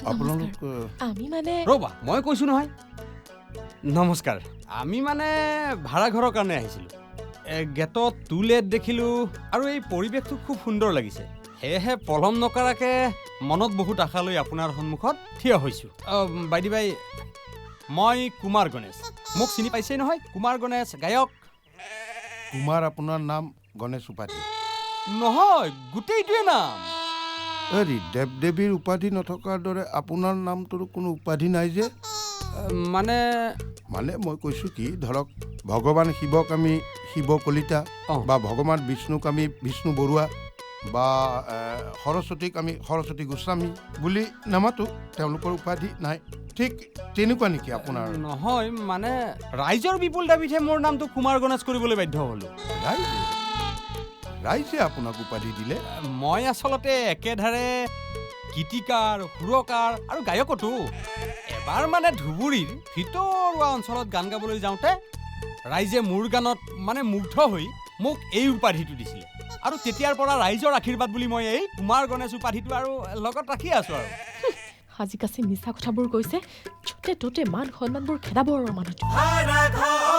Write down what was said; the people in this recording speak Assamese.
আপোনালোক আমি মানে ৰ'বা মই কৈছোঁ নহয় নমস্কাৰ আমি মানে ভাড়া ঘৰৰ কাৰণে আহিছিলোঁ গেটত টুলেট দেখিলোঁ আৰু এই পৰিৱেশটো খুব সুন্দৰ লাগিছে সেয়েহে পলম নকৰাকৈ মনত বহুত আশা লৈ আপোনাৰ সন্মুখত থিয় হৈছোঁ বাইদেউ বাই মই কুমাৰ গণেশ মোক চিনি পাইছেই নহয় কুমাৰ গণেশ গায়ক কুমাৰ আপোনাৰ নাম গণেশ উপাধি নহয় গোটেইটোৱে নাম হেৰি দেৱ দেৱীৰ উপাধি নথকাৰ দৰে আপোনাৰ নামটোৰ কোনো উপাধি নাই যে মানে মানে মই কৈছোঁ কি ধৰক ভগৱান শিৱক আমি শিৱ কলিতা বা ভগৱান বিষ্ণুক আমি বিষ্ণু বৰুৱা বা সৰস্বতীক আমি সৰস্বতী গোস্বামী বুলি নামাতো তেওঁলোকৰ উপাধি নাই ঠিক তেনেকুৱা নেকি আপোনাৰ নহয় মানে ৰাইজৰ বিপুল দাবীতহে মোৰ নামটো কুমাৰ গণেশ কৰিবলৈ বাধ্য হ'লোঁ ৰাইজে আপোনাক উপাধি দিলে মই আচলতে একেধাৰে গীতিকাৰ সুৰকাৰ আৰু গায়কতো এবাৰ মানে ধুবুৰীৰ ভিতৰুৱা অঞ্চলত গান গাবলৈ যাওঁতে ৰাইজে মোৰ গানত মানে মুগ্ধ হৈ মোক এই উপাধিটো দিছিলে আৰু তেতিয়াৰ পৰা ৰাইজৰ আশীৰ্বাদ বুলি মই এই কুমাৰ গণেশ উপাধিটো আৰু লগত ৰাখি আছোঁ আৰু সাজি কাচি মিছা কথাবোৰ কৈছে য'তে ত'তে মান সন্মানবোৰ খেদাব আৰু মানুহটো